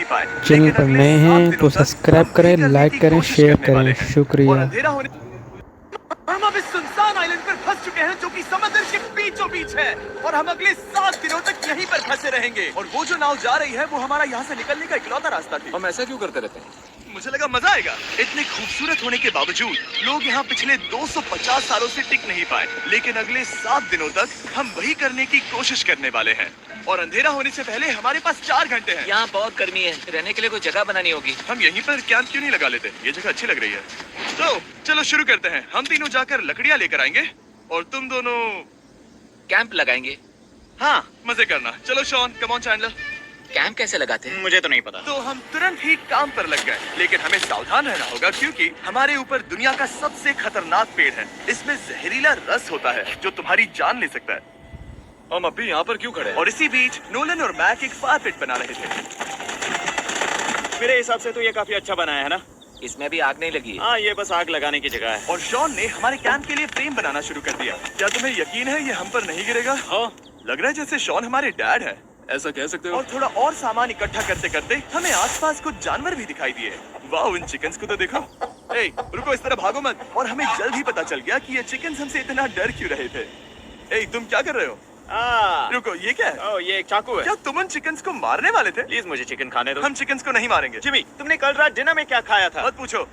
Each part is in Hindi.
पाए। चैनल पर नए हैं तो सब्सक्राइब करें, लाइक करें, शेयर करें। शुक्रिया। अंधेरा होने हम अब इस सुनसान आइलैंड पर फंस चुके हैं जो कि समंदर के बीचों बीच है और हम अगले 7 दिनों तक यहीं पर फंसे रहेंगे। और वो जो नाव जा रही है वो हमारा यहाँ से निकलने का इकलौता रास्ता थी। हम ऐसा क्यों करते रहते हैं? मुझे लगा मजा आएगा। इतने खूबसूरत होने के बावजूद लोग यहाँ पिछले 250 सालों से टिक नहीं पाए, लेकिन अगले 7 दिनों तक हम वही करने की कोशिश करने वाले हैं। और अंधेरा होने से पहले हमारे पास 4 घंटे हैं। यहाँ बहुत गर्मी है, रहने के लिए कोई जगह बनानी होगी। हम यहीं पर कैंप क्यों नहीं लगा लेते? ये जगह अच्छी लग रही है। तो चलो शुरू करते हैं। हम तीनों जाकर लकड़ियाँ लेकर आएंगे और तुम दोनों कैंप लगाएंगे। हाँ मजे करना। चलो Shawn, come on Chandler. Camp कैसे लगाते हैं? मुझे तो नहीं पता। तो हम तुरंत ही काम पर लग गए, लेकिन हमें सावधान रहना होगा क्योंकि हमारे ऊपर दुनिया का सबसे खतरनाक पेड़ है। इसमें जहरीला रस होता है जो तुम्हारी जान ले सकता है। हम अभी यहाँ पर क्यों खड़े हैं? और इसी बीच नोलन और मैक एक फायर पिट बना रहे थे। मेरे हिसाब से तो ये काफी अच्छा बनाया है ना? इसमें भी आग नहीं लगी। हाँ, ये बस आग लगाने की जगह है। और शॉन ने हमारे कैंप के लिए फ्रेम बनाना शुरू कर दिया। क्या तुम्हें यकीन है ये हम पर नहीं गिरेगा? हाँ, लग रहा है जैसे शॉन हमारे डैड है। ऐसा कह सकते हो? और थोड़ा और सामान इकट्ठा करते करते हमें आसपास कुछ जानवर भी दिखाई दिए। वाह, उन चिकन्स को तो देखो। ए, रुको, इस तरह भागो मत। और हमें जल्द ही पता चल गया कि ये चिकन्स हमसे इतना डर क्यों रहे थे। ए, तुम क्या कर रहे हो? रुको, ये क्या है? ओह, ये एक चाकू है। क्या तुम उन चिकन्स को मारने वाले थे? प्लीज मुझे चिकन खाने दो। हम चिकन्स को नहीं मारेंगे। जिमी, तुमने कल रात डिनर में क्या खाया था? मत पूछो।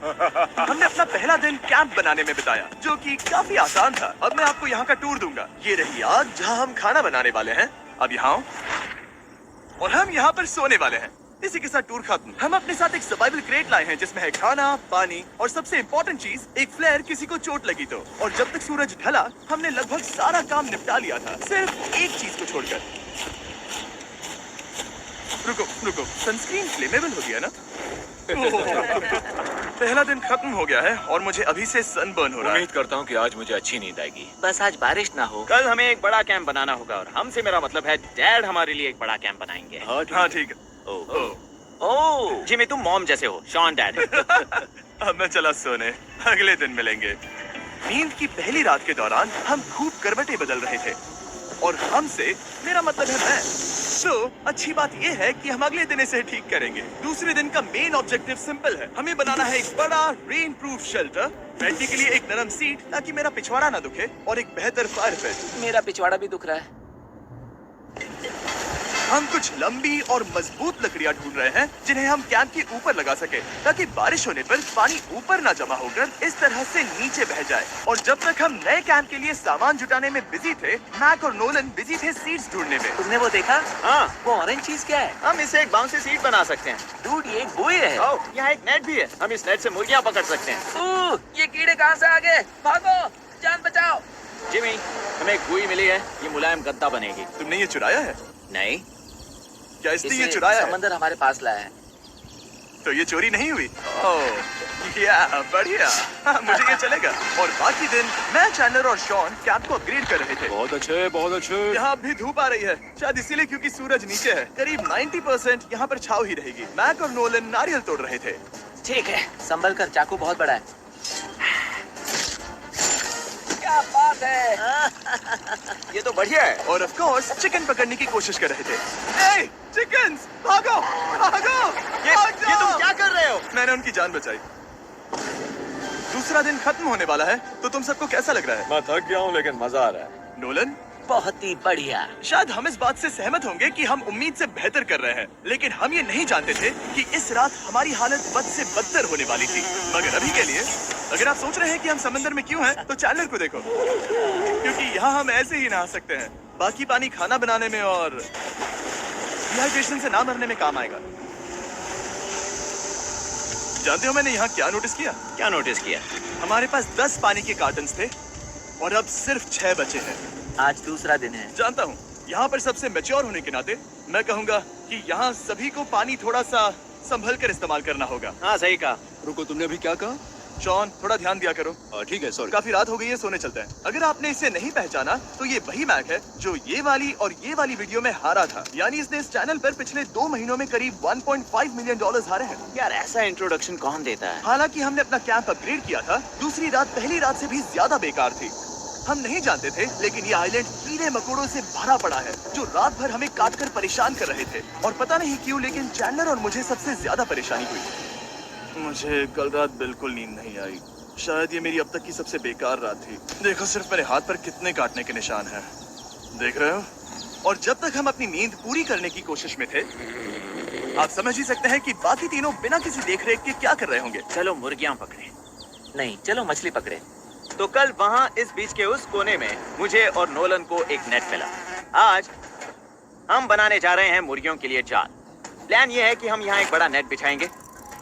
हमने अपना पहला दिन कैंप बनाने में बिताया, जो कि काफी आसान था। अब मैं आपको यहाँ का टूर दूंगा। ये रही आग जहाँ हम खाना बनाने वाले हैं। अब यहाँ आओ। और हम यहाँ पर सोने वाले हैं। इसी के साथ टूर खत्म। हम अपने साथ एक सर्वाइवल क्रेट लाए हैं जिसमें है खाना, पानी और सबसे इम्पोर्टेंट चीज एक फ्लेयर, किसी को चोट लगी तो। और जब तक सूरज ढला हमने लगभग सारा काम निपटा लिया था, सिर्फ एक चीज को छोड़कर। रुको, सनस्क्रीन फ्लेमेबल हो गया ना? पहला दिन खत्म हो गया है और मुझे अभी से सनबर्न हो रहा है। उम्मीद करता हूँ कि आज मुझे अच्छी नींद आएगी। बस आज बारिश ना हो। कल हमें एक बड़ा कैंप बनाना होगा और हमसे मेरा मतलब है डैड हमारे लिए एक बड़ा कैंप बनाएंगे। हाँ ठीक है। ओह, जिमी तुम मॉम जैसे हो, शॉन डैड। अब मैं चला सोने, अगले दिन मिलेंगे। नींद की पहली रात के दौरान हम खूब करवटें बदल रहे थे। और हमसे मेरा मतलब है मैं। तो अच्छी बात यह है कि हम अगले दिन इसे ठीक करेंगे। दूसरे दिन का मेन ऑब्जेक्टिव सिंपल है। हमें बनाना है एक बड़ा रेन प्रूफ शेल्टर, बैठने के लिए एक नरम सीट ताकि मेरा पिछवाड़ा ना दुखे, और एक बेहतर फायर पिट। मेरा पिछवाड़ा भी दुख रहा है। हम कुछ लंबी और मजबूत लकड़ियां ढूंढ रहे हैं जिन्हें हम कैंप के ऊपर लगा सके, ताकि बारिश होने पर पानी ऊपर ना जमा होकर इस तरह से नीचे बह जाए। और जब तक हम नए कैंप के लिए सामान जुटाने में बिजी थे, मैक और नोलन बिजी थे सीड्स ढूंढने में। तुमने वो देखा? हाँ, वो ऑरेंज चीज क्या है? हम इसे एक बाउंसी सीट बना सकते हैं। डूड, ये एक बुई है। ओह, यहाँ एक नेट भी है। हम इस नेट से मुर्गियाँ पकड़ सकते हैं। ये कीड़े कहाँ से आ गए? भागो, जान बचाओ। जिमी, हमें एक बुई मिली है। ये मुलायम गद्दा बनेगी। तुमने ये चुराया है? नहीं, क्या इसलिए ये इसे चुराया है? समंदर हमारे पास लाया है। तो ये चोरी नहीं हुई? ओह या बढ़िया। मुझे ये चलेगा। और बाकी दिन मैं, चैंडलर और शॉन कैंप को अपग्रेड कर रहे थे। बहुत अच्छे, बहुत अच्छे। यहाँ भी धूप आ रही है, शायद इसीलिए क्योंकि सूरज नीचे है। करीब 90% यहाँ पर छाव ही रहेगी। मैक और नोलन नारियल तोड़ रहे थे। ठीक है, संभल कर, चाकू बहुत बड़ा है। क्या बात है? ये तो बढ़िया है। और ऑफ कोर्स चिकन पकड़ने की कोशिश कर रहे थे। ए, चिकन्स, भागो, भागो! ये तुम क्या कर रहे हो? मैंने उनकी जान बचाई। दूसरा दिन खत्म होने वाला है, तो तुम सबको कैसा लग रहा है? मैं थक गया हूँ लेकिन मजा आ रहा है। नोलन, बहुत ही बढ़िया। शायद हम इस बात से सहमत होंगे कि हम उम्मीद से बेहतर कर रहे हैं, लेकिन हम ये नहीं जानते थे कि इस रात हमारी हालत बद से बदतर होने वाली थी। मगर अभी के लिए, अगर आप सोच रहे हैं कि हम समंदर में क्यों हैं, तो चैनलर को देखो, क्योंकि यहाँ हम ऐसे ही नहा सकते हैं। बाकी पानी खाना बनाने में और डिहाइड्रेशन से ना मरने में काम आएगा। जानते हो मैंने यहाँ क्या नोटिस किया? क्या नोटिस किया? हमारे पास 10 पानी के कार्टन्स थे और अब सिर्फ 6 बचे हैं। आज दूसरा दिन है। जानता हूँ, यहाँ पर सबसे मैच्योर होने के नाते मैं कहूँगा कि यहाँ सभी को पानी थोड़ा सा संभल कर इस्तेमाल करना होगा। हाँ, सही कहा। रुको, तुमने अभी क्या कहा? शॉन, थोड़ा ध्यान दिया करो। ठीक है, सॉरी। काफी रात हो गई है, सोने चलते हैं। अगर आपने इसे नहीं पहचाना तो ये वही मैक है जो ये वाली और ये वाली वीडियो में हारा था। यानी इसने इस चैनल पर पिछले 2 महीनों में करीब $1.5 मिलियन हारे हैं। यार, ऐसा इंट्रोडक्शन कौन देता है? हालांकि हमने अपना कैंप अपग्रेड किया था, दूसरी रात पहली रात से भी ज्यादा बेकार थी। हम नहीं जानते थे, लेकिन ये आइलैंड कीड़े मकोड़ों से भरा पड़ा है जो रात भर हमें काट कर परेशान कर रहे थे। और पता नहीं क्यों, लेकिन चैंडलर और मुझे सबसे ज्यादा परेशानी हुई। मुझे कल रात बिल्कुल नींद नहीं आई। शायद ये मेरी अब तक की सबसे बेकार रात थी। देखो सिर्फ मेरे हाथ पर कितने काटने के निशान हैं, देख रहे हो? और जब तक हम अपनी नींद पूरी करने की कोशिश में थे, आप समझ ही सकते हैं कि बाकी तीनों बिना किसी देखरेख के क्या कर रहे होंगे। चलो मुर्गियां पकड़े। नहीं, चलो मछली पकड़े। तो कल वहाँ इस बीच के उस कोने में मुझे और नोलन को एक नेट मिला। आज हम बनाने जा रहे हैं मुर्गियों के लिए जाल। प्लान ये है कि हम यहाँ एक बड़ा नेट बिछाएंगे,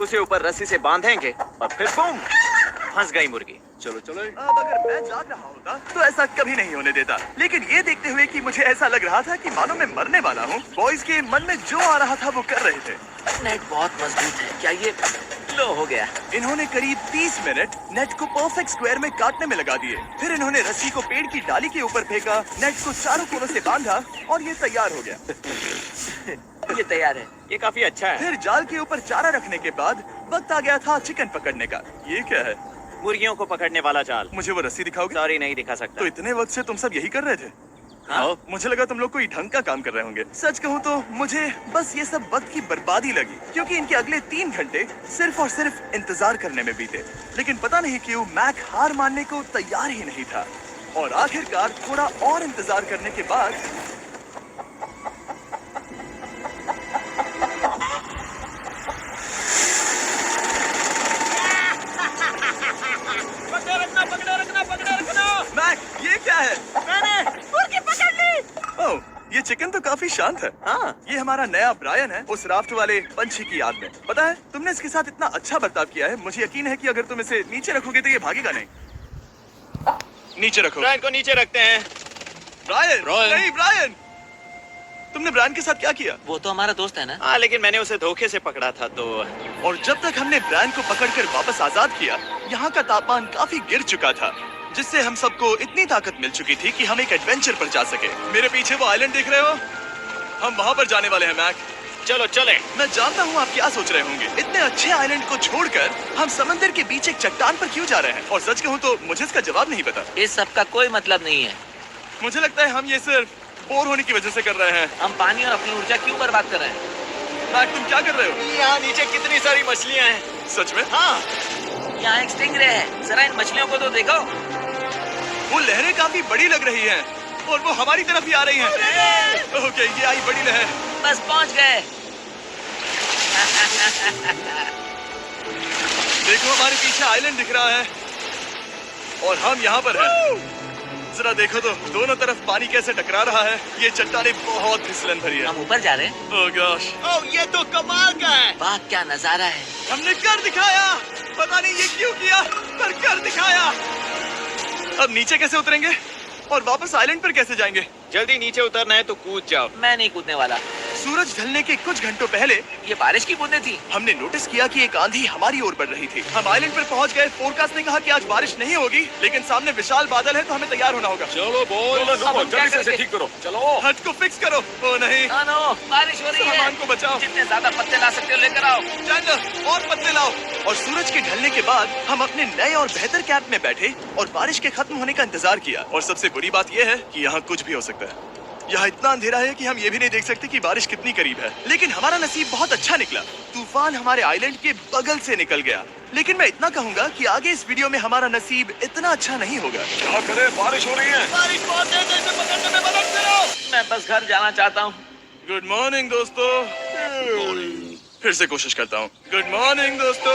उसे ऊपर रस्सी से बांधेंगे और फिर बूम, फंस गई मुर्गी। चलो चलो। अब अगर मैं जाग रहा होता तो ऐसा कभी नहीं होने देता, लेकिन ये देखते हुए कि मुझे ऐसा लग रहा था कि मानो मैं मरने वाला हूँ, बॉयज के मन में जो आ रहा था वो कर रहे थे। नेट बहुत मजबूत है। क्या ये लो हो गया? इन्होंने करीब 30 मिनट नेट को परफेक्ट स्क्वायर में काटने में लगा दिए। फिर इन्होंने रस्सी को पेड़ की डाली के ऊपर फेंका, नेट को चारों कोनों से बांधा और ये तैयार हो गया। ये तैयार है। ये काफी अच्छा है। फिर जाल के ऊपर चारा रखने के बाद वक्त आ गया था चिकन पकड़ने का। ये क्या है? मुर्गियों को पकड़ने वाला जाल। मुझे वो रस्सी दिखाओगे? सॉरी, नहीं दिखा सकता। तो इतने वक्त से तुम सब यही कर रहे थे? हाँ? मुझे लगा तुम लोग कोई ढंग का काम कर रहे होंगे। सच कहूँ तो मुझे बस ये सब वक्त की बर्बादी लगी, क्योंकि इनके अगले 3 घंटे सिर्फ और सिर्फ इंतजार करने में बीते। लेकिन पता नहीं क्यों मैक हार मानने को तैयार ही नहीं था। और आखिरकार थोड़ा और इंतजार करने के बाद मैक, ये क्या है? मैंने मुर्गी पकड़ ली। ओह, ये चिकन तो काफी शांत है। हाँ, ये हमारा नया ब्रायन है, उस राफ्ट वाले पंछी की याद में। पता है, तुमने इसके साथ इतना अच्छा बर्ताव किया है, मुझे यकीन है कि अगर तुम इसे नीचे रखोगे तो ये भागेगा नहीं। नीचे रखो। ब्रायन को नीचे रखते हैं। ब्रायन, नहीं ब्रायन, तुमने ब्रायन के साथ क्या किया? वो तो हमारा दोस्त है ना। हाँ, लेकिन मैंने उसे धोखे से पकड़ा था तो। और जब तक हमने ब्रायन को पकड़कर वापस आजाद किया, यहाँ का तापमान काफी गिर चुका था, जिससे हम सबको इतनी ताकत मिल चुकी थी कि हम एक एडवेंचर पर जा सके। मेरे पीछे वो आइलैंड देख रहे हो? हम वहाँ पर जाने वाले हैं मैक। चलो चले। मैं जानता हूँ आप क्या सोच रहे होंगे, इतने अच्छे आइलैंड को छोड़कर हम समंदर के बीच एक चट्टान पर क्यों जा रहे हैं? और सच कहूँ तो मुझे इसका जवाब नहीं पता। इस सब का कोई मतलब नहीं है। मुझे लगता है हम ये सिर्फ बोर होने की वजह से कर रहे हैं। हम पानी और अपनी ऊर्जा क्यों बर्बाद कर रहे हैं? मैक, तुम क्या कर रहे हो? यहाँ नीचे कितनी सारी मछलियाँ हैं। सच में? हाँ, यहाँ एक स्टिंगरे है। जरा इन मछलियों को तो देखो। वो लहरें काफी बड़ी लग रही हैं और वो हमारी तरफ ही आ रही हैं। ओके, ये आई बड़ी लहर। बस पहुँच गए। देखो, हमारे पीछे आइलैंड दिख रहा है और हम यहाँ पर हैं। जरा देखो तो दोनों तरफ पानी कैसे टकरा रहा है। ये चट्टानें बहुत फिसलन भरी है। हम ऊपर जा रहे हैं। ओह गॉश, ओह ये तो कमाल का है। वाह, क्या नजारा है। हमने कर दिखाया। पता नहीं ये क्यों किया, पर कर दिखाया। अब नीचे कैसे उतरेंगे और वापस आइलैंड पर कैसे जाएंगे? जल्दी नीचे उतरना है तो कूद जाओ। मैं नहीं कूदने वाला। सूरज ढलने के कुछ घंटों पहले ये बारिश की बूंदें थी। हमने नोटिस किया कि एक आंधी हमारी ओर बढ़ रही थी। हम आइलैंड पर पहुंच गए। फोरकास्ट ने कहा कि आज बारिश नहीं होगी, लेकिन सामने विशाल बादल है तो हमें तैयार होना होगा। चलो बोल, अब हम क्या करेंगे? ठीक करो। चलो। हट को फिक्स करो। ओ नहीं, नो, बारिश हो रही है। सामान को बचाओ। जितने ज्यादा पत्ते ला सकते हो लेकर आओ। चैंडलर, और पत्ते लाओ। और सूरज के ढलने के बाद हम अपने नए और बेहतर कैंप में बैठे और बारिश के खत्म होने का इंतजार किया। और सबसे बुरी बात यह है कि यहाँ कुछ भी हो सकता है। यहाँ इतना अंधेरा है कि हम ये भी नहीं देख सकते कि बारिश कितनी करीब है। लेकिन हमारा नसीब बहुत अच्छा निकला। तूफान हमारे आइलैंड के बगल से निकल गया। लेकिन मैं इतना कहूँगा कि आगे इस वीडियो में हमारा नसीब इतना अच्छा नहीं होगा। क्या करें, बारिश हो रही है। बारिश बहुत तेज है, इसे पकड़ने में मदद करो। मैं बस घर जाना चाहता हूँ। गुड मॉर्निंग दोस्तों। फिर से कोशिश करता हूँ। गुड मॉर्निंग दोस्तों।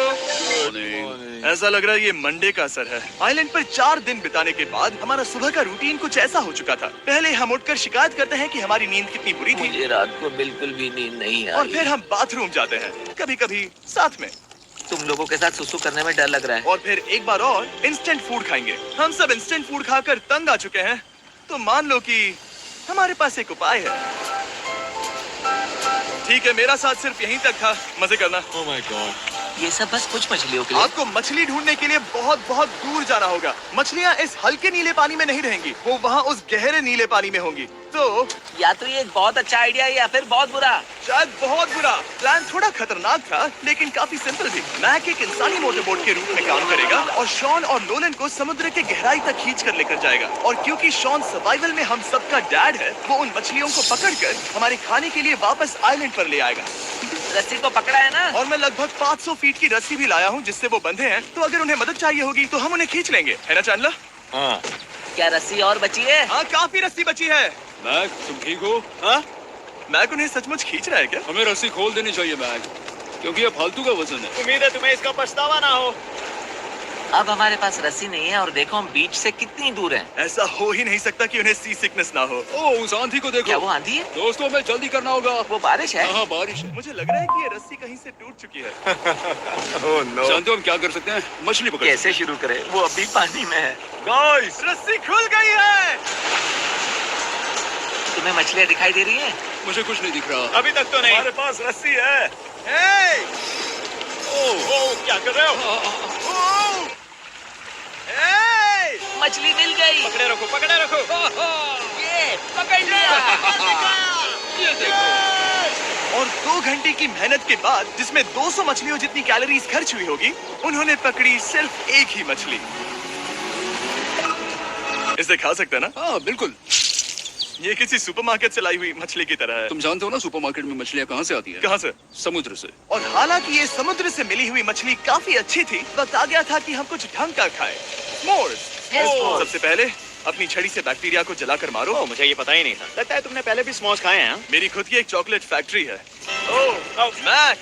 ऐसा लग रहा है ये मंडे का असर है। आइलैंड पर 4 दिन बिताने के बाद हमारा सुबह का रूटीन कुछ ऐसा हो चुका था। पहले हम उठकर शिकायत करते हैं कि हमारी नींद कितनी बुरी थी, मुझे रात को बिल्कुल भी नींद नहीं आई। और फिर हम बाथरूम जाते हैं, कभी कभी साथ में। तुम लोगों के साथ सुसु करने में डर लग रहा है। और फिर एक बार और इंस्टेंट फूड खाएंगे। हम सब इंस्टेंट फूड खाकर तंग आ चुके हैं, तो मान लो कि हमारे पास एक उपाय है। ठीक है, मेरा साथ सिर्फ यहीं तक था। मजे करना। Oh my God. ये सब बस कुछ मछलियों के लिए। आपको मछली ढूंढने के लिए बहुत बहुत दूर जाना होगा। मछलियाँ इस हल्के नीले पानी में नहीं रहेंगी, वो वहाँ उस गहरे नीले पानी में होंगी। तो या तो ये एक बहुत अच्छा आइडिया है या फिर बहुत बुरा। शायद बहुत बुरा। प्लान थोड़ा खतरनाक था लेकिन काफी सिंपल भी। मैक एक इंसानी मोटरबोट के रूप में काम करेगा और शॉन और नोलन को समुद्र के गहराई तक खींच कर लेकर जाएगा। और क्योंकि शॉन सर्वाइवल में हम सबका डैड है, वो उन मछलियों को पकड़कर हमारे खाने के लिए वापस आइलैंड पर ले आएगा। रस्सी को पकड़ा है ना? और मैं लगभग 500 फीट की रस्सी भी लाया हूँ जिससे वो बंधे हैं, तो अगर उन्हें मदद चाहिए होगी तो हम उन्हें खींच लेंगे, है ना चैंडलर? हाँ। क्या रस्सी और बची है? हाँ, काफी रस्सी बची है। मैक, तुम ठीक हो? हाँ? मैक उन्हें सचमुच खींच रहा है क्या? हमें रस्सी खोल देनी चाहिए मैक, क्योंकि ये फालतू का वजन है। उम्मीद है तुम्हें इसका पछतावा ना हो। अब हमारे पास रस्सी नहीं है और देखो हम बीच से कितनी दूर हैं। ऐसा हो ही नहीं सकता कि उन्हें सी सिकनेस ना हो। ओह, उस आंधी को देखो। क्या वो आंधी है? दोस्तों, हमें जल्दी करना होगा। वो बारिश है? हाँ, बारिश है। मुझे लग रहा है कि ये रस्सी कहीं से टूट चुकी है। Oh no. जानते हो हम क्या कर सकते हैं? मछली पकड़। कैसे शुरू करें? वो अभी पानी में है। गाइस, रस्सी खुल गई है। तुम्हें मछलियाँ दिखाई दे रही हैं? मुझे कुछ नहीं दिख रहा। अभी तक तो नहीं। हमारे पास रस्सी है। हे! ओह, क्या कर रहे हो? ओह! हे! मछली मिल गई। पकड़े रखो, पकड़े रखो। ये पकड़ लिया। ये देखो। और 2 घंटे की मेहनत के बाद, जिसमें 200 मछलियों जितनी कैलोरीज खर्च हुई होगी, उन्होंने पकड़ी सिर्फ एक ही मछली। इसे खा सकते हैं ना? हाँ, बिल्कुल। ये किसी सुपरमार्केट से लाई हुई मछली की तरह है। तुम जानते हो ना सुपरमार्केट में मछलियाँ कहाँ से आती है? कहाँ से? समुद्र से। और हालांकि ये समुद्र से मिली हुई मछली काफी अच्छी थी, वक्त आ गया था कि हम कुछ ढंग का खाएं। s'mores। S'mores। सबसे पहले अपनी छड़ी से बैक्टीरिया को जलाकर मारो। ओह, मुझे ये पता ही नहीं था। लगता है तुमने पहले भी स्मोस खाए हैं। मेरी खुद की एक चॉकलेट फैक्ट्री है। ओह, मैक,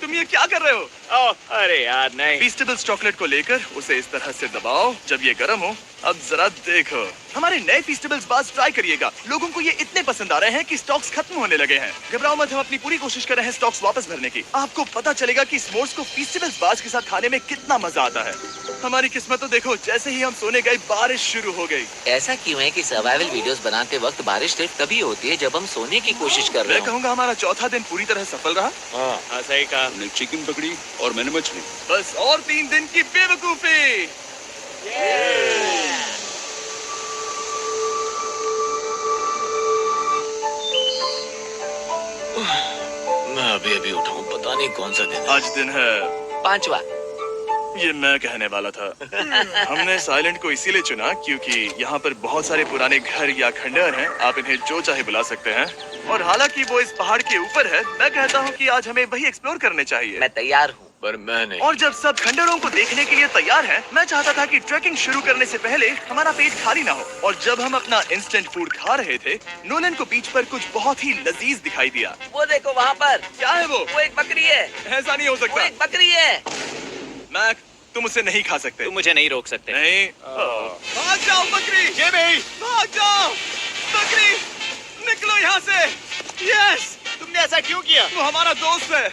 तुम ये क्या कर रहे हो? ओह, अरे यार नहीं। फीस्टेबल्स चॉकलेट को लेकर उसे इस तरह से दबाओ जब ये गर्म हो। अब जरा देखो, हमारे नए फीस्टेबल्स बार्स ट्राई करिएगा। लोगों को ये इतने पसंद आ रहे हैं कि स्टॉक्स खत्म होने लगे हैं। घबराओ मत, हम अपनी पूरी कोशिश कर रहे हैं स्टॉक्स वापस भरने की। आपको पता चलेगा कि s'mores को फीस्टेबल्स बार्स के साथ खाने में कितना मजा आता है। हमारी किस्मत तो देखो, जैसे ही हम सोने गए बारिश शुरू हो गई। ऐसा क्यों है कि सर्वाइवल वीडियोस बनाते वक्त बारिश सिर्फ तभी होती है जब हम सोने की कोशिश कर रहे मैं हो? कहूँगा हमारा चौथा दिन पूरी तरह सफल रहा। हाँ, सही कहा। हमने चिकन पकड़ी और मैंने मछली। बस और 3 दिन की बेवकूफी। मैं अभी उठाऊं, पता नहीं कौन सा दिन आज दिन है 5वां। ये मैं कहने वाला था। हमने इस आइलैंड को इसीलिए चुना क्योंकि यहाँ पर बहुत सारे पुराने घर या खंडहर हैं। आप इन्हें जो चाहे बुला सकते हैं। और हालांकि वो इस पहाड़ के ऊपर है, मैं कहता हूँ कि आज हमें वही एक्सप्लोर करने चाहिए। मैं तैयार हूँ, पर मैं नहीं। और जब सब खंडहरों को देखने के लिए तैयार हैं, मैं चाहता था कि ट्रैकिंग शुरू करने से पहले हमारा पेट खाली ना हो। और जब हम अपना इंस्टेंट फूड खा रहे थे, नोलन को बीच पर कुछ बहुत ही लजीज दिखाई दिया। वो देखो वहाँ पर। क्या है वो? वो एक बकरी है। ऐसा नहीं हो वो सकता। एक बकरी है। मैक, तुम उसे नहीं खा सकते। तुम मुझे नहीं रोक सकते। नहीं। भाग जाओ बकरी। ये भी भाग जाओ बकरी, निकलो यहाँ से। यस, तुमने ऐसा क्यों किया? वो हमारा दोस्त है।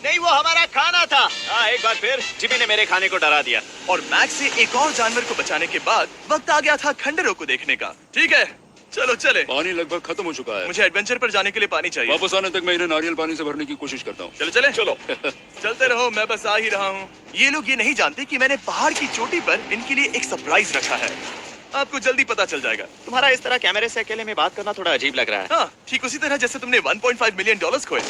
नहीं, वो हमारा खाना था। हाँ, एक बार फिर जिमी ने मेरे खाने को डरा दिया। और मैक से एक और जानवर को बचाने के बाद वक्त आ गया था खंडहरों को देखने का। ठीक है, चलो चले। पानी लगभग खत्म हो चुका है। मुझे एडवेंचर पर जाने के लिए पानी चाहिए। वापस आने तक मैं इन्हें नारियल पानी से भरने की कोशिश करता हूँ। चलो चले। चलो चलते रहो, मैं बस आ ही रहा हूँ। ये लोग ये नहीं जानते कि मैंने पहाड़ की चोटी पर इनके लिए एक सरप्राइज रखा है। आपको जल्दी पता चल जाएगा। तुम्हारा इस तरह कैमरे से अकेले में बात करना थोड़ा अजीब लग रहा है। हाँ, ठीक उसी तरह जैसे तुमने $1.5 मिलियन खोए।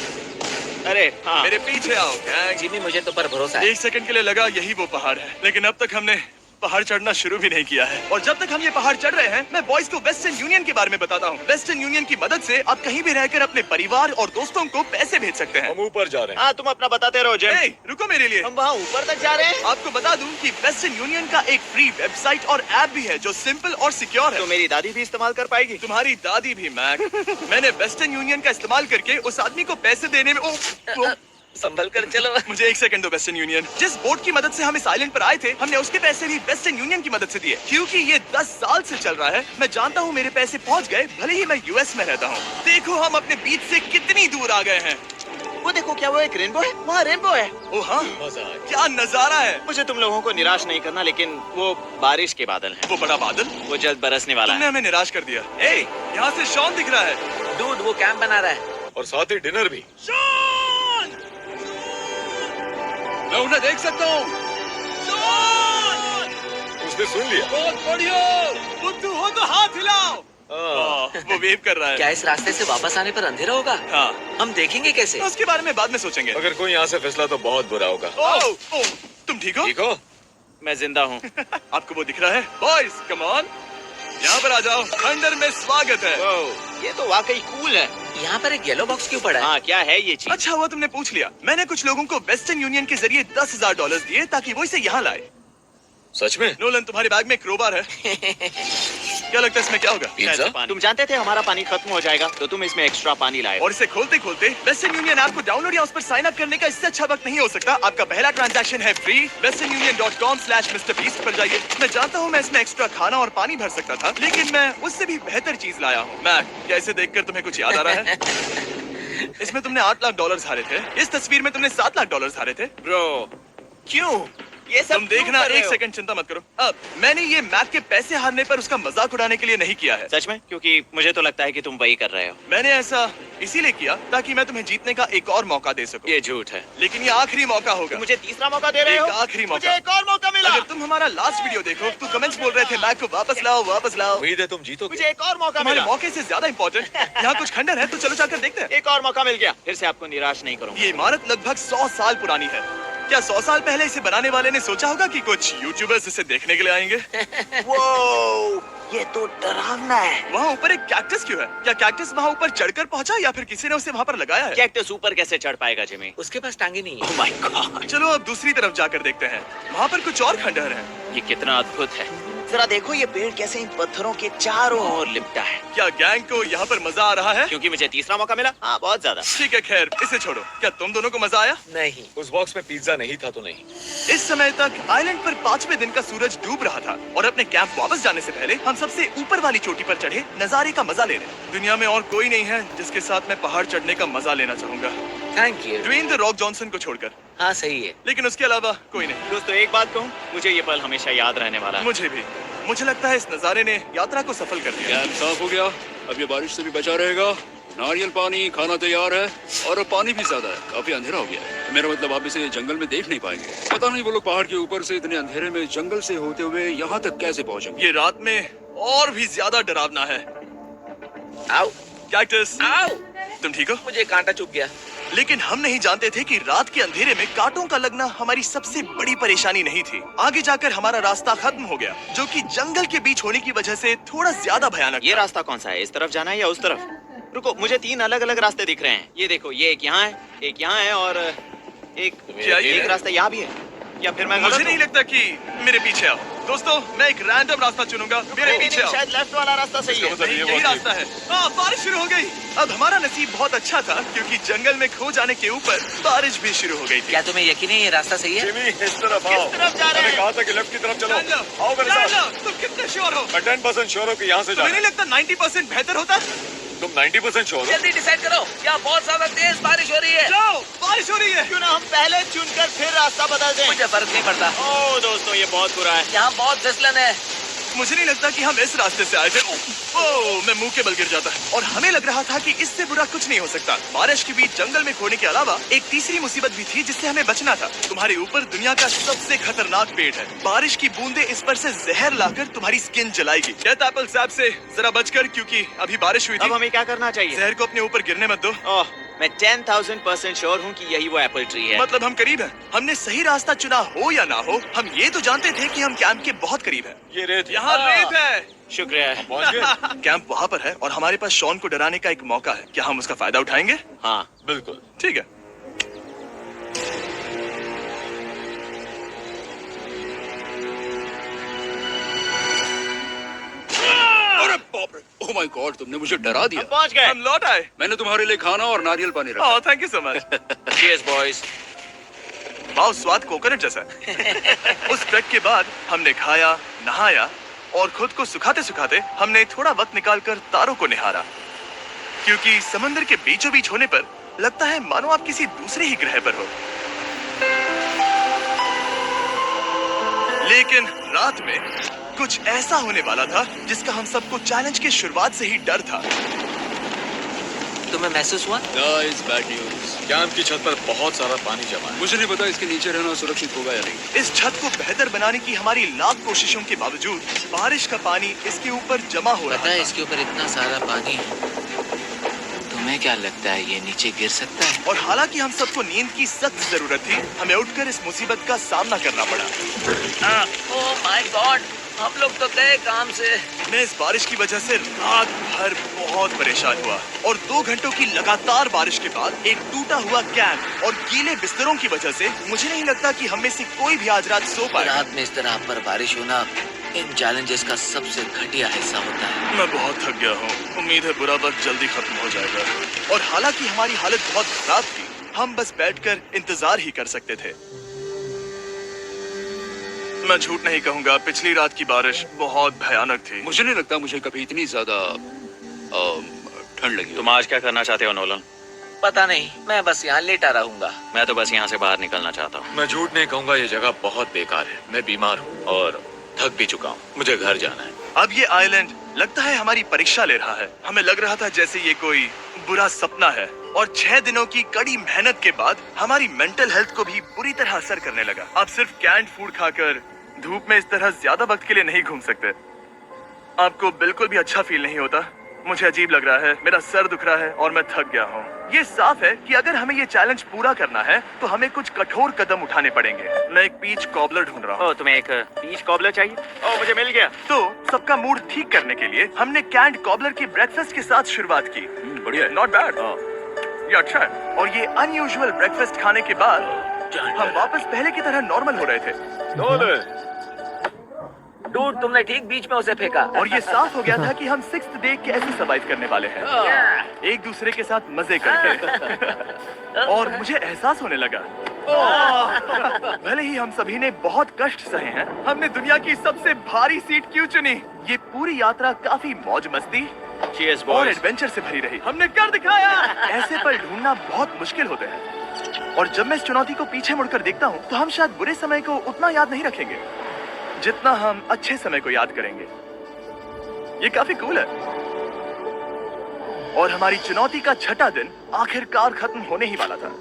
अरे हाँ। मेरे पीछे आओ गैंग। जिमी, मुझे तो पर भरोसा है। 1 सेकंड के लिए लगा यही वो पहाड़ है, लेकिन अब तक हमने पहाड़ चढ़ना शुरू भी नहीं किया है। और जब तक हम ये पहाड़ चढ़ रहे हैं, मैं बॉयज को वेस्टर्न यूनियन के बारे में बताता हूँ। वेस्टर्न यूनियन की मदद से आप कहीं भी रहकर अपने परिवार और दोस्तों को पैसे भेज सकते हैं। ऊपर जा रहे हैं। हाँ, तुम अपना बताते रहो जेम। ए, रुको मेरे लिए। हम वहाँ ऊपर तक जा रहे हैं। आपको बता दूं कि वेस्टर्न यूनियन का एक फ्री वेबसाइट और ऐप भी है जो सिंपल और सिक्योर है। तो मेरी दादी भी इस्तेमाल कर पाएगी। तुम्हारी दादी भी मैक। मैंने वेस्टर्न यूनियन का इस्तेमाल करके उस आदमी को पैसे देने में संभल कर चलो। मुझे 1 सेकंड दो। वेस्टर्न यूनियन, जिस बोट की मदद से हम इस आइलैंड पर आए थे, हमने उसके पैसे भी वेस्टर्न यूनियन की मदद से दिए। क्योंकि ये 10 साल से चल रहा है, मैं जानता हूँ मेरे पैसे पहुँच गए, भले ही मैं यूएस में रहता हूँ। देखो हम अपने बीच से कितनी दूर आ गए हैं। वो देखो, क्या वो एक रेनबो है? वहाँ रेनबो है। ओ हाँ, क्या नजारा है। मुझे तुम लोगों को निराश नहीं करना, लेकिन वो बारिश के बादल हैं। वो बड़ा बादल, वो जल्द बरसने वाला तुमने है। हमें निराश कर दिया। ए, यहाँ से शॉन दिख रहा है। दूध, वो कैंप बना रहा है। और साथ ही डिनर भी। शॉन! मैं उन्हें देख सकता हूँ। शॉन! उसने सुन लिया। बहुत बढ़िया। बुद्धू हो तो हाथ हिलाओ। वो वेव कर रहा है। क्या इस रास्ते से वापस आने पर अंधेरा होगा? हाँ, हम देखेंगे कैसे? उसके बारे में बाद में सोचेंगे। अगर कोई यहाँ से फिसला तो बहुत बुरा होगा। ओह, तुम ठीक हो? ठीक हो? मैं जिंदा हूँ। आपको वो दिख रहा है? बॉयज, कम ऑन, यहाँ पर आ जाओ। खंडर में स्वागत है। ये तो वाकई कूल है। यहाँ पर एक येलो बॉक्स क्यों पड़ा है? हाँ, क्या है ये चीज? अच्छा हुआ तुमने पूछ लिया। मैंने कुछ लोगों को वेस्टर्न यूनियन के जरिए $10,000 दिए ताकि वो इसे यहाँ लाए। सच में? नोलन, तुम्हारे बैग में क्रोबार है। क्या लगता है इसमें क्या होगा? पिज्जा? तुम जानते थे हमारा पानी खत्म हो जाएगा, तो तुम इसमें एक्स्ट्रा पानी लाए। और इसे खोलते खोलते वेस्टर्न यूनियन ऐप को डाउनलोड या उस पर साइन अप करने का इससे अच्छा वक्त नहीं हो सकता। आपका पहला ट्रांजैक्शन है फ्री। westernunion.com/MrBeast पर जाइए। मैं जानता हूँ मैं इसमें एक्स्ट्रा खाना और पानी भर सकता था, लेकिन मैं उससे भी बेहतर चीज लाया हूँ। मैक, क्या इसे देखकर तुम्हें कुछ याद आ रहा है? इसमें तुमने $8 लाख हारे थे। इस तस्वीर में तुमने $7 लाख हारे थे। ब्रो, क्यों? ये सब तुम देखना, क्यों कर रहे एक हो? सेकंड चिंता मत करो। अब मैंने ये मैक के पैसे हारने पर उसका मजाक उड़ाने के लिए नहीं किया है। सच में? क्योंकि मुझे तो लगता है कि तुम वही कर रहे हो। मैंने ऐसा इसीलिए किया ताकि मैं तुम्हें जीतने का एक और मौका दे सकूं। ये झूठ है। लेकिन ये आखिरी मौका होगा। मुझे तीसरा मौका दे रहे हो? एक आखिरी मौका। मुझे एक और मौका मिला। अगर तुम हमारा लास्ट वीडियो देखो तो कमेंट्स बोल रहे थे मैक को वापस लाओ, वापस लाओ। उम्मीद है तुम जीतोगे। मुझे एक और मौका तुम्हारे मिला। मौके से ज्यादा इंपॉर्टेंट यहाँ कुछ खंडर है, तो चलो जाकर देखते हैं। एक और मौका मिल गया। फिर से आपको निराश नहीं करूंगा। ये इमारत लगभग 100 साल पुरानी है। क्या 100 साल पहले इसे बनाने वाले ने सोचा होगा कि कुछ यूट्यूबर्स इसे देखने के लिए आएंगे? वो ये तो डरावना है। वहाँ ऊपर एक कैक्टस क्यों है? क्या कैक्टस वहाँ ऊपर चढ़कर पहुँचा या फिर किसी ने उसे वहाँ पर लगाया है? कैक्टस ऊपर कैसे चढ़ पाएगा जिमी? उसके पास टांगे नहीं है। ओह माय गॉड, चलो अब दूसरी तरफ जाकर देखते हैं। वहाँ पर कुछ और खंडहर हैं। ये कितना अद्भुत है। जरा देखो ये पेड़ कैसे इन पत्थरों के चारों ओर लिपटा है। क्या गैंग को यहाँ पर मजा आ रहा है? क्योंकि मुझे तीसरा मौका मिला। हाँ, बहुत ज्यादा। ठीक है, खैर इसे छोड़ो। क्या तुम दोनों को मजा आया? नहीं। उस बॉक्स में पिज्जा नहीं था तो नहीं। इस समय तक आइलैंड पर 5वें दिन का सूरज डूब रहा था और अपने कैंप वापस जाने से पहले हम सबसे ऊपर वाली चोटी पर चढ़े नजारे का मजा ले रहे। दुनिया में और कोई नहीं है जिसके साथ मैं पहाड़ चढ़ने का मजा लेना चाहूंगा, thank you. Dwayne the Rock Johnson को छोड़कर। हाँ सही है। लेकिन उसके अलावा कोई नहीं। दोस्तों, एक बात कहूँ, मुझे ये पल हमेशा याद रहने वाला है। मुझे भी। मुझे लगता है इस नजारे ने यात्रा को सफल कर दिया। कैंप साफ हो गया। अब ये बारिश से भी बचा रहेगा। नारियल पानी, खाना तैयार है और अब पानी भी ज्यादा है। काफी अंधेरा हो गया है। मेरा मतलब आप इसे जंगल में देख नहीं पाएंगे। पता नहीं वो लोग पहाड़ के ऊपर से इतने अंधेरे में जंगल से होते हुए यहाँ तक कैसे पहुँचेंगे। ये रात में और भी ज्यादा डरावना है। आओ कैक्टस, आओ। तुम ठीक हो? मुझे कांटा चुभ गया। लेकिन हम नहीं जानते थे कि रात के अंधेरे में कांटों का लगना हमारी सबसे बड़ी परेशानी नहीं थी। आगे जाकर हमारा रास्ता खत्म हो गया, जो कि जंगल के बीच होने की वजह से थोड़ा ज्यादा भयानक ये था। रास्ता कौन सा है? इस तरफ जाना है या उस तरफ? रुको, मुझे 3 अलग अलग रास्ते दिख रहे हैं। ये देखो, ये एक यहाँ है, एक यहाँ है और क्या ये एक है? रास्ता यहाँ भी है। या फिर मैं मुझे गलत नहीं हूँ? लगता कि मेरे पीछे आओ। दोस्तों, मैं एक रैंडम रास्ता चुनूंगा। मेरे नहीं, पीछे नहीं, आओ। शायद लेफ्ट वाला रास्ता सही है। नहीं, यही रास्ता है। बारिश शुरू हो गई। अब हमारा नसीब बहुत अच्छा था क्योंकि जंगल में खो जाने के ऊपर बारिश भी शुरू हो गई थी। क्या तुम्हें यकीन है ये रास्ता सही है? जिमी, इस तरफ आओ। किस तरफ जा रहे हैं? मैंने कहा था कि लेफ्ट की तरफ चलो। जान लो, आओ मेरे जान साथ। लो, तुम कितने श्योर हो? मैं 10% श्योर हूँ कि यहाँ से तुम्हें नहीं जाना। लगता 90% बेहतर होता? तुम 90% श्योर हो? जल्दी डिसाइड करो। क्या बहुत ज्यादा तेज बारिश हो रही है? जाओ, बारिश हो रही है। क्यों ना हम पहले चुनकर फिर रास्ता बदल दें? मुझे फर्क नहीं पड़ता। ओह दोस्तों, ये बहुत बुरा है। यहाँ बहुत फिसलन है। मुझे नहीं लगता कि हम इस रास्ते से आए थे। ओह, मैं मुंह के बल गिर जाता और हमें लग रहा था कि इससे बुरा कुछ नहीं हो सकता। बारिश के बीच जंगल में खोने के अलावा एक तीसरी मुसीबत भी थी जिससे हमें बचना था। तुम्हारे ऊपर दुनिया का सबसे खतरनाक पेड़ है। बारिश की बूंदें इस पर से जहर लाकर तुम्हारी स्किन जलाएगी। डेथ एप्पल सैप से जरा बचकर, क्योंकि अभी बारिश हुई अब थी। हमें क्या करना चाहिए? जहर को अपने ऊपर गिरने मत दो। ओह, मैं 10,000% श्योर हूँ कि यही वो एप्पल ट्री है। मतलब हम करीब हैं। हमने सही रास्ता चुना हो या ना हो, हम ये तो जानते थे कि हम कैंप के बहुत करीब हैं। ये रेत यहाँ रेत है। शुक्रिया। पहुँच गए। कैंप वहाँ पर है और हमारे पास शॉन को डराने का एक मौका है। क्या हम उसका फायदा उठाएंगे? हाँ, बिल्कुल। ठीक है। अरे बाप रे, ओह माय गॉड, तुमने मुझे डरा दिया। हम पहुँच गए। हम लौट आए। मैंने तुम्हारे लिए खाना और नारियल पानी रखा। Oh, thank you so much. Cheers boys. वाह, स्वाद कोकोनट जैसा है। उस ट्रैक के बाद हमने खाया, नहाया और खुद को सुखाते सुखाते हमने थोड़ा वक्त निकालकर तारों को निहारा, क्योंकि समंदर के बीचों बीच होने पर लगता है मानो आप किसी दूसरे ही ग्रह पर हो। लेकिन रात में कुछ ऐसा होने वाला था जिसका हम सबको चैलेंज के शुरुआत से ही डर था। तुम्हें महसूस हुआ? Guys, bad news. कैंप की छत पर बहुत सारा पानी जमा है। मुझे नहीं पता इसके नीचे रहना सुरक्षित होगा या नहीं। इस छत को बेहतर बनाने की हमारी लाख कोशिशों के बावजूद बारिश का पानी इसके ऊपर जमा हो रहा पता है था। इसके ऊपर इतना सारा पानी है। तुम्हें क्या लगता है ये नीचे गिर सकता है? और हालांकि हम सबको नींद की सख्त जरूरत थी, हमें उठकर इस मुसीबत का सामना करना पड़ा। ओह माय गॉड, हम लोग तो गए काम से। मैं इस बारिश की वजह से रात भर बहुत परेशान हुआ और 2 घंटों की लगातार बारिश के बाद एक टूटा हुआ कैंप और गीले बिस्तरों की वजह से मुझे नहीं लगता कि हम में से कोई भी आज रात सो पाएगा। रात में इस तरह पर बारिश होना इन चैलेंजेस का सबसे घटिया हिस्सा होता है। मैं बहुत थक गया हूँ। उम्मीद है बुरा वक्त जल्दी खत्म हो जाएगा। और हालांकि हमारी हालत बहुत खराब थी, हम बस बैठकर इंतजार ही कर सकते थे। मैं झूठ नहीं कहूँगा, पिछली रात की बारिश बहुत भयानक थी। मुझे नहीं लगता मुझे कभी इतनी ज्यादा ठंड लगी। तुम आज क्या करना चाहते हो नोलन? पता नहीं, मैं बस यहाँ लेटा रहूंगा। मैं तो बस यहाँ से बाहर निकलना चाहता हूँ। मैं झूठ नहीं कहूंगा, ये जगह बहुत बेकार है। मैं बीमार हूँ और थक भी चुका हूँ। मुझे घर जाना है। अब ये आइलैंड लगता है हमारी परीक्षा ले रहा है। हमें लग रहा था जैसे ये कोई बुरा सपना है और 6 दिनों की कड़ी मेहनत के बाद हमारी मेंटल हेल्थ को भी बुरी तरह असर करने लगा। अब सिर्फ कैंड फूड खाकर धूप में इस तरह ज्यादा वक्त के लिए नहीं घूम सकते। आपको बिल्कुल भी अच्छा फील नहीं होता। मुझे अजीब लग रहा है, मेरा सर दुख रहा है और मैं थक गया हूँ। ये साफ है कि अगर हमें ये चैलेंज पूरा करना है तो हमें कुछ कठोर कदम उठाने पड़ेंगे। मैं एक पीच कॉबलर ढूंढ रहा हूँ। ओह, तुम्हें एक पीच कॉबलर चाहिए? ओह, मुझे मिल गया। तो सबका मूड ठीक करने के लिए हमने कैंड कॉबलर के ब्रेकफास्ट के साथ शुरुआत की। बढ़िया। नॉट बैड, ये अच्छा है। और ये अनयूजुअल ब्रेकफास्ट खाने के बाद हम वापस पहले की तरह नॉर्मल हो रहे थे। डूड, तुमने ठीक बीच में उसे फेंका। और ये साफ हो गया था कि हम 6th डे कैसे सर्वाइव करने वाले हैं, एक दूसरे के साथ मजे करके। और मुझे एहसास होने लगा, भले ही हम सभी ने बहुत कष्ट सहे हैं, हमने दुनिया की सबसे भारी सीट क्यों चुनी? ये पूरी यात्रा काफी मौज मस्ती Cheers, और boys. एडवेंचर से भरी रही। हमने कर दिखाया। ऐसे पल ढूंढना बहुत मुश्किल होते हैं और जब मैं इस चुनौती को पीछे मुड़कर देखता हूँ तो हम शायद बुरे समय को उतना याद नहीं रखेंगे जितना हम अच्छे समय को याद करेंगे। ये काफी कूल है। और हमारी चुनौती का 6ठा दिन आखिरकार खत्म होने ही वाला था।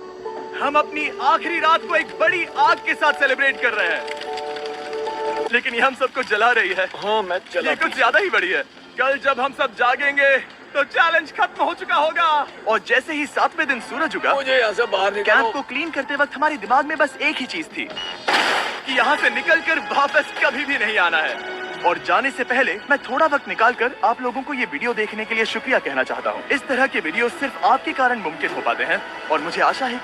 हम अपनी आखिरी रात को एक बड़ी आग के साथ सेलिब्रेट कर रहे हैं, लेकिन ये हम सबको जला रही है। हाँ, मैं ये कुछ ज्यादा ही बड़ी है। कल जब हम सब जागेंगे तो चैलेंज खत्म हो चुका होगा। और जैसे ही 7वें दिन सूरज उगा, मुझे यहाँ से बाहर कैंप को क्लीन करते वक्त हमारे दिमाग में बस एक ही चीज थी कि यहाँ से निकलकर वापस कभी भी नहीं आना है। और जाने से पहले मैं थोड़ा वक्त निकालकर आप लोगों को ये वीडियो देखने के लिए शुक्रिया कहना चाहता हूँ। इस तरह के वीडियो सिर्फ आपके कारण मुमकिन हो पाते हैं और मुझे आशा है